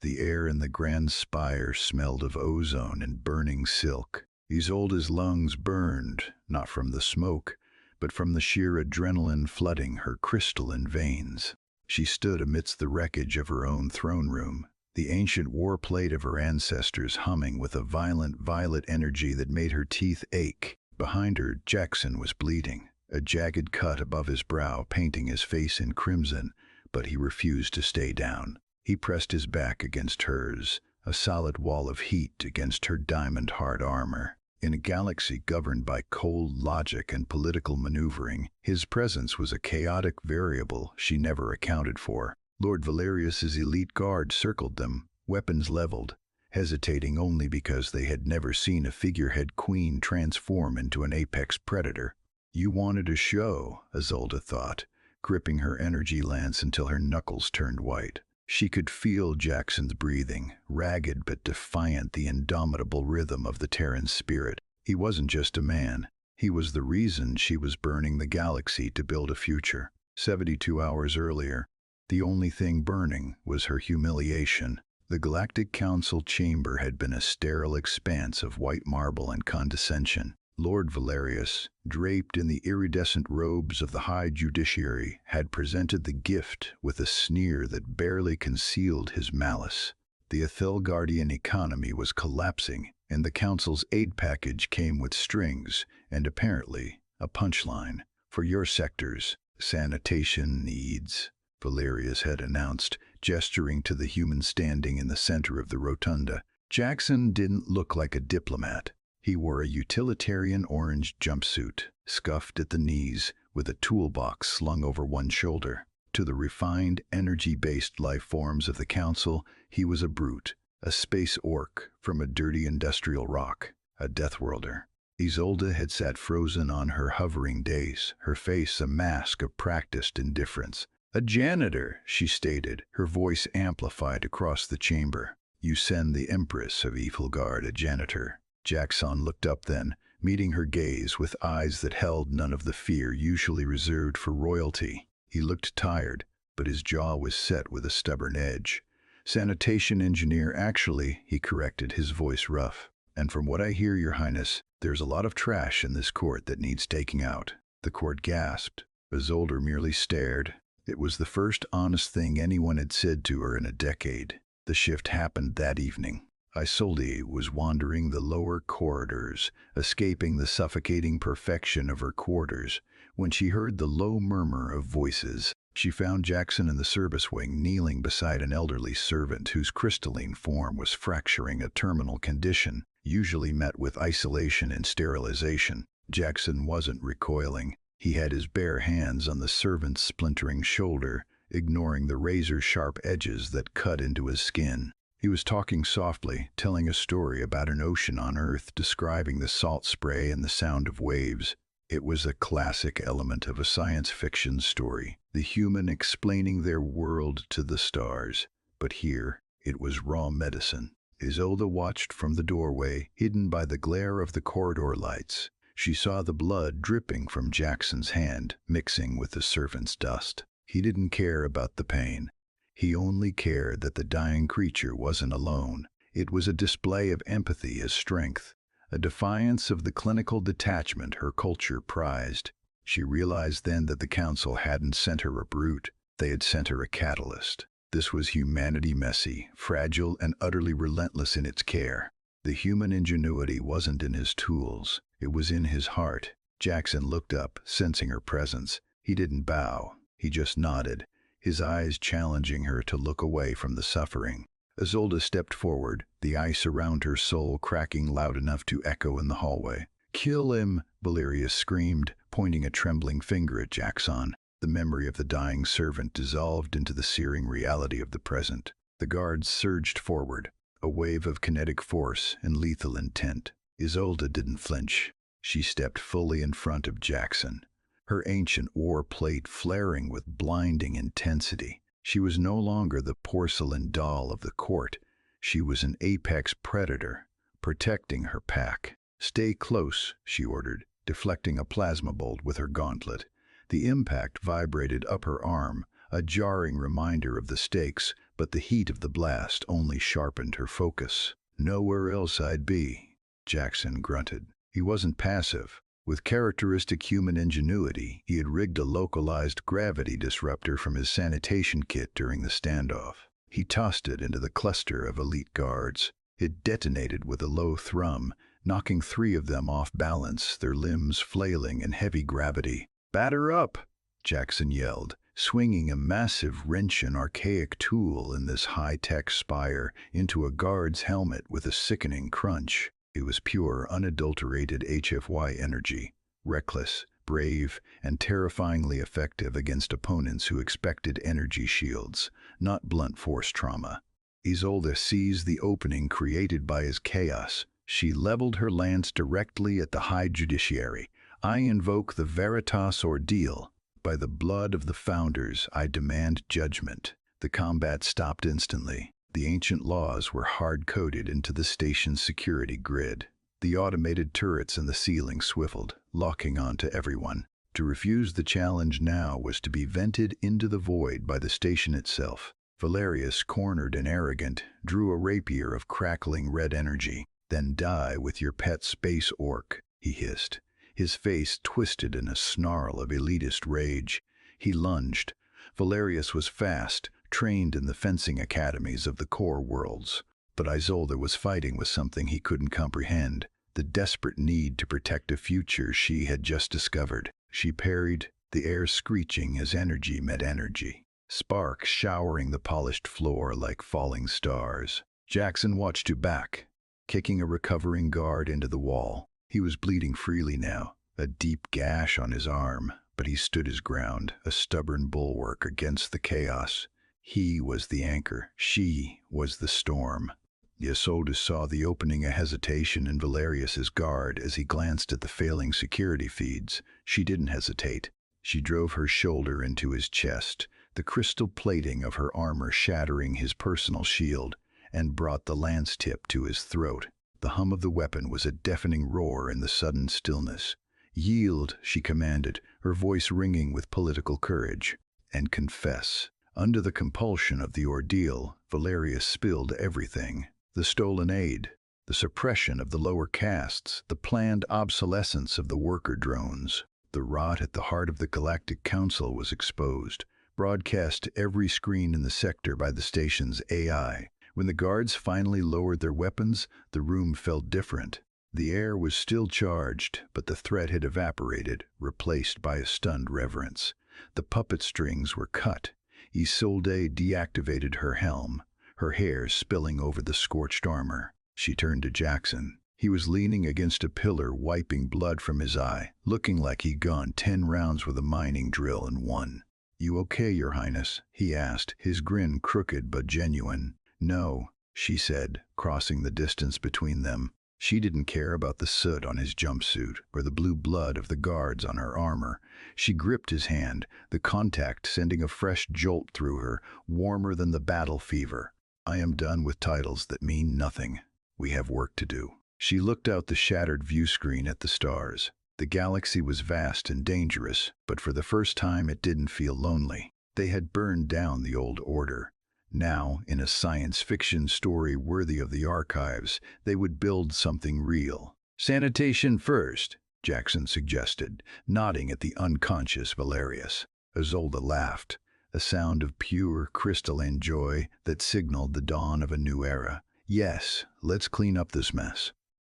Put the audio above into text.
The air in the grand spire smelled of ozone and burning silk. Isolde's lungs burned, not from the smoke, but from the sheer adrenaline flooding her crystalline veins. She stood amidst the wreckage of her own throne room, the ancient war plate of her ancestors humming with a violent violet energy that made her teeth ache. Behind her, Jackson was bleeding, a jagged cut above his brow painting his face in crimson, but he refused to stay down. He pressed his back against hers, a solid wall of heat against her diamond-hard armor. In a galaxy governed by cold logic and political maneuvering, his presence was a chaotic variable she never accounted for. Lord Valerius's elite guard circled them, weapons leveled, hesitating only because they had never seen a figurehead queen transform into an apex predator. You wanted a show, Isolde thought, gripping her energy lance until her knuckles turned white. She could feel Jackson's breathing, ragged but defiant, the indomitable rhythm of the Terran spirit. He wasn't just a man. He was the reason she was burning the galaxy to build a future. 72 hours earlier, the only thing burning was her humiliation. The Galactic Council chamber had been a sterile expanse of white marble and condescension. Lord Valerius, draped in the iridescent robes of the High Judiciary, had presented the gift with a sneer that barely concealed his malice. The Ethelgardian economy was collapsing, and the Council's aid package came with strings and, apparently, a punchline. For your sectors, sanitation needs, Valerius had announced, gesturing to the human standing in the center of the rotunda. Jackson didn't look like a diplomat. He wore a utilitarian orange jumpsuit, scuffed at the knees, with a toolbox slung over one shoulder. To the refined, energy-based life forms of the Council, he was a brute, a space orc from a dirty industrial rock, a deathworlder. Isolde had sat frozen on her hovering dais, her face a mask of practiced indifference. "A janitor," she stated, her voice amplified across the chamber. "You send the Empress of Evilgard a janitor." Jackson looked up then, meeting her gaze with eyes that held none of the fear usually reserved for royalty. He looked tired, but his jaw was set with a stubborn edge. "Sanitation engineer, actually," he corrected, his voice rough. "And from what I hear, Your Highness, there's a lot of trash in this court that needs taking out." The court gasped. Isolde merely stared. It was the first honest thing anyone had said to her in a decade. The shift happened that evening. Isolde was wandering the lower corridors, escaping the suffocating perfection of her quarters, when she heard the low murmur of voices. She found Jackson in the service wing, kneeling beside an elderly servant whose crystalline form was fracturing, a terminal condition, usually met with isolation and sterilization. Jackson wasn't recoiling. He had his bare hands on the servant's splintering shoulder, ignoring the razor-sharp edges that cut into his skin. He was talking softly, telling a story about an ocean on Earth, describing the salt spray and the sound of waves. It was a classic element of a science fiction story, the human explaining their world to the stars. But here, it was raw medicine. Isolde watched from the doorway, hidden by the glare of the corridor lights. She saw the blood dripping from Jackson's hand, mixing with the servant's dust. He didn't care about the pain. He only cared that the dying creature wasn't alone. It was a display of empathy as strength, a defiance of the clinical detachment her culture prized. She realized then that the Council hadn't sent her a brute, they had sent her a catalyst. This was humanity, messy, fragile, and utterly relentless in its care. The human ingenuity wasn't in his tools, it was in his heart. Jackson looked up, sensing her presence. He didn't bow, he just nodded, his eyes challenging her to look away from the suffering. Isolde stepped forward, the ice around her soul cracking loud enough to echo in the hallway. "Kill him," Valerius screamed, pointing a trembling finger at Jackson. The memory of the dying servant dissolved into the searing reality of the present. The guards surged forward, a wave of kinetic force and lethal intent. Isolde didn't flinch. She stepped fully in front of Jackson, her ancient war plate flaring with blinding intensity. She was no longer the porcelain doll of the court. She was an apex predator, protecting her pack. "Stay close," she ordered, deflecting a plasma bolt with her gauntlet. The impact vibrated up her arm, a jarring reminder of the stakes, but the heat of the blast only sharpened her focus. "Nowhere else I'd be," Jackson grunted. He wasn't passive. With characteristic human ingenuity, he had rigged a localized gravity disruptor from his sanitation kit during the standoff. He tossed it into the cluster of elite guards. It detonated with a low thrum, knocking 3 of them off balance, their limbs flailing in heavy gravity. "Batter up!" Jackson yelled, swinging a massive wrench and archaic tool in this high-tech spire into a guard's helmet with a sickening crunch. It was pure, unadulterated HFY energy, reckless, brave, and terrifyingly effective against opponents who expected energy shields, not blunt force trauma. Isolde seized the opening created by his chaos. She leveled her lance directly at the High Judiciary. "I invoke the Veritas ordeal. By the blood of the Founders, I demand judgment." The combat stopped instantly. The ancient laws were hard-coded into the station's security grid. The automated turrets in the ceiling swiveled, locking onto everyone. To refuse the challenge now was to be vented into the void by the station itself. Valerius, cornered and arrogant, drew a rapier of crackling red energy. "Then die with your pet Space Orc," he hissed. His face twisted in a snarl of elitist rage. He lunged. Valerius was fast, trained in the fencing academies of the core worlds. But Isolde was fighting with something he couldn't comprehend, the desperate need to protect a future she had just discovered. She parried, the air screeching as energy met energy, sparks showering the polished floor like falling stars. Jackson watched her back, kicking a recovering guard into the wall. He was bleeding freely now, a deep gash on his arm, but he stood his ground, a stubborn bulwark against the chaos. He was the anchor. She was the storm. Isolde saw the opening of hesitation in Valerius's guard as he glanced at the failing security feeds. She didn't hesitate. She drove her shoulder into his chest, the crystal plating of her armor shattering his personal shield, and brought the lance tip to his throat. The hum of the weapon was a deafening roar in the sudden stillness. "Yield," she commanded, her voice ringing with political courage. "And confess." Under the compulsion of the ordeal, Valerius spilled everything. The stolen aid, the suppression of the lower castes, the planned obsolescence of the worker drones. The rot at the heart of the Galactic Council was exposed, broadcast to every screen in the sector by the station's AI. When the guards finally lowered their weapons, the room felt different. The air was still charged, but the threat had evaporated, replaced by a stunned reverence. The puppet strings were cut. Isolde deactivated her helm, her hair spilling over the scorched armor. She turned to Jackson. He was leaning against a pillar, wiping blood from his eye, looking like he'd gone 10 rounds with a mining drill and won. "You okay, Your Highness?" he asked, his grin crooked but genuine. "No," she said, crossing the distance between them. She didn't care about the soot on his jumpsuit or the blue blood of the guards on her armor. She gripped his hand, the contact sending a fresh jolt through her, warmer than the battle fever. "I am done with titles that mean nothing. We have work to do." She looked out the shattered view screen at the stars. The galaxy was vast and dangerous, but for the first time it didn't feel lonely. They had burned down the old order. Now, in a science fiction story worthy of the archives, they would build something real. "Sanitation first," Jackson suggested, nodding at the unconscious Valerius. Isolde laughed, a sound of pure, crystalline joy that signaled the dawn of a new era. "Yes, let's clean up this mess."